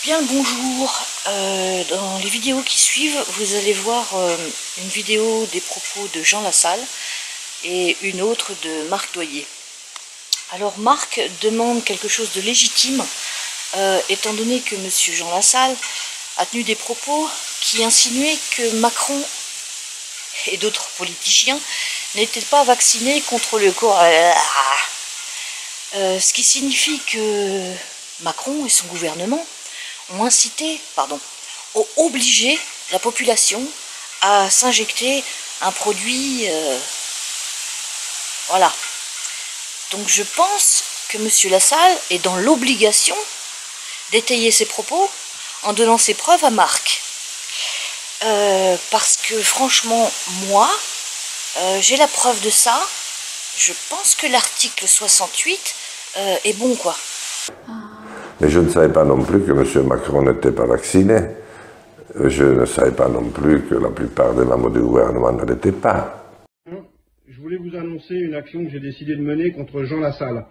Bien le bonjour, dans les vidéos qui suivent, vous allez voir une vidéo des propos de Jean Lassalle et une autre de Marc Doyer. Alors Marc demande quelque chose de légitime, étant donné que monsieur Jean Lassalle a tenu des propos qui insinuaient que Macron et d'autres politiciens n'étaient pas vaccinés contre le corona. Ce qui signifie que Macron et son gouvernement ont ont obligé la population à s'injecter un produit, voilà. Donc je pense que monsieur Lassalle est dans l'obligation d'étayer ses propos en donnant ses preuves à Marc. Parce que franchement, moi, j'ai la preuve de ça. Je pense que l'article 68 est bon, quoi. Mais je ne savais pas non plus que M. Macron n'était pas vacciné. Je ne savais pas non plus que la plupart des membres du gouvernement ne l'étaient pas. Je voulais vous annoncer une action que j'ai décidé de mener contre Jean Lassalle.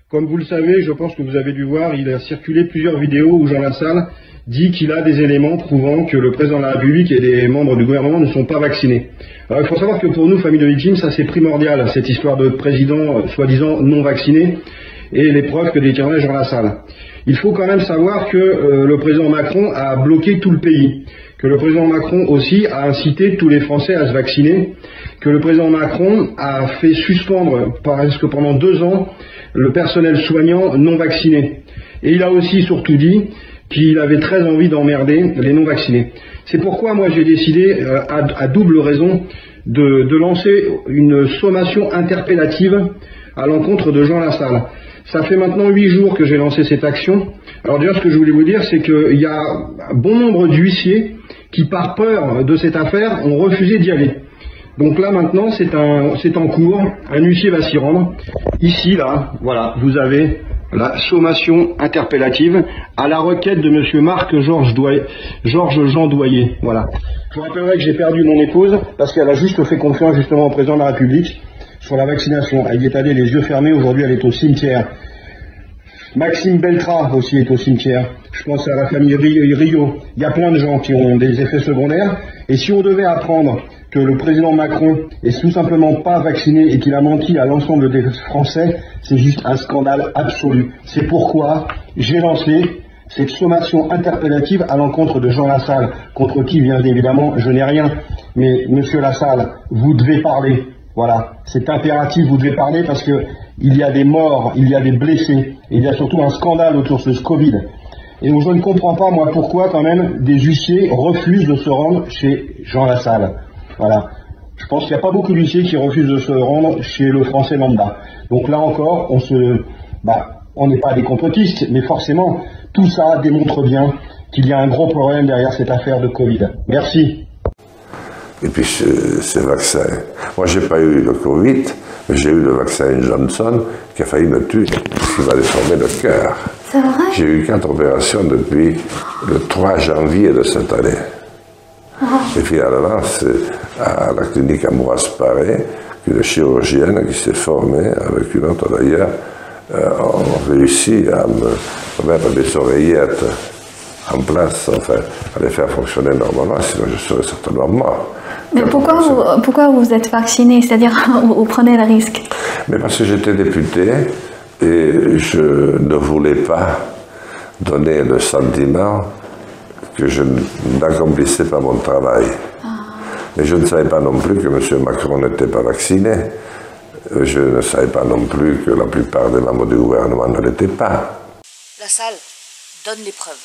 Comme vous le savez, je pense que vous avez dû voir, il a circulé plusieurs vidéos où Jean Lassalle dit qu'il a des éléments prouvant que le président de la République et les membres du gouvernement ne sont pas vaccinés. Alors il faut savoir que pour nous, famille de victimes, ça c'est primordial, cette histoire de président soi-disant non vacciné et les preuves que détiendrait Jean Lassalle. Il faut quand même savoir que le président Macron a bloqué tout le pays, que le président Macron aussi a incité tous les Français à se vacciner, que le président Macron a fait suspendre presque pendant 2 ans le personnel soignant non vacciné. Et il a aussi surtout dit qu'il avait très envie d'emmerder les non vaccinés. C'est pourquoi moi j'ai décidé, à double raison, de lancer une sommation interpellative à l'encontre de Jean Lassalle. Ça fait maintenant 8 jours que j'ai lancé cette action. Alors déjà, ce que je voulais vous dire, c'est qu'il y a un bon nombre d'huissiers qui, par peur de cette affaire, ont refusé d'y aller. Donc là, maintenant, c'est en cours. Un huissier va s'y rendre. Ici, là, voilà, vous avez la sommation interpellative à la requête de M. Marc-Georges Jean Doyer. Voilà. Je vous rappellerai que j'ai perdu mon épouse parce qu'elle a juste fait confiance justement au président de la République sur la vaccination. Elle y est allée les yeux fermés, aujourd'hui elle est au cimetière. Maxime Beltra aussi est au cimetière. Je pense à la famille Rio. Il y a plein de gens qui ont des effets secondaires. Et si on devait apprendre que le président Macron est tout simplement pas vacciné et qu'il a menti à l'ensemble des Français, c'est juste un scandale absolu. C'est pourquoi j'ai lancé cette sommation interpellative à l'encontre de Jean Lassalle, contre qui, bien évidemment, je n'ai rien. Mais monsieur Lassalle, vous devez parler. Voilà, c'est impératif, vous devez parler parce que il y a des morts, il y a des blessés, et il y a surtout un scandale autour de ce Covid. Et donc je ne comprends pas, moi, pourquoi quand même des huissiers refusent de se rendre chez Jean Lassalle. Voilà. Je pense qu'il n'y a pas beaucoup d'huissiers qui refusent de se rendre chez le Français lambda. Donc là encore, on n'est pas des complotistes, mais forcément, tout ça démontre bien qu'il y a un gros problème derrière cette affaire de Covid. Merci. Et puis ces vaccins. Moi, j'ai pas eu le Covid, mais j'ai eu le vaccin Johnson qui a failli me tuer, parce qu'il m'a déformé le cœur. C'est vrai? J'ai eu 4 opérations depuis le 3 janvier de cette année. Et finalement, c'est à la clinique Amour-Asparé qu'une chirurgienne qui s'est formée, avec une autre d'ailleurs, ont réussi à me mettre des oreillettes en place, enfin, à les faire fonctionner normalement, sinon je serais certainement mort. Mais pourquoi vous êtes vacciné, c'est-à-dire vous prenez le risque? Mais parce que j'étais député et je ne voulais pas donner le sentiment que je n'accomplissais pas mon travail. Mais je ne savais pas non plus que M. Macron n'était pas vacciné. Je ne savais pas non plus que la plupart des membres du gouvernement ne l'étaient pas. Lassalle donne les preuves.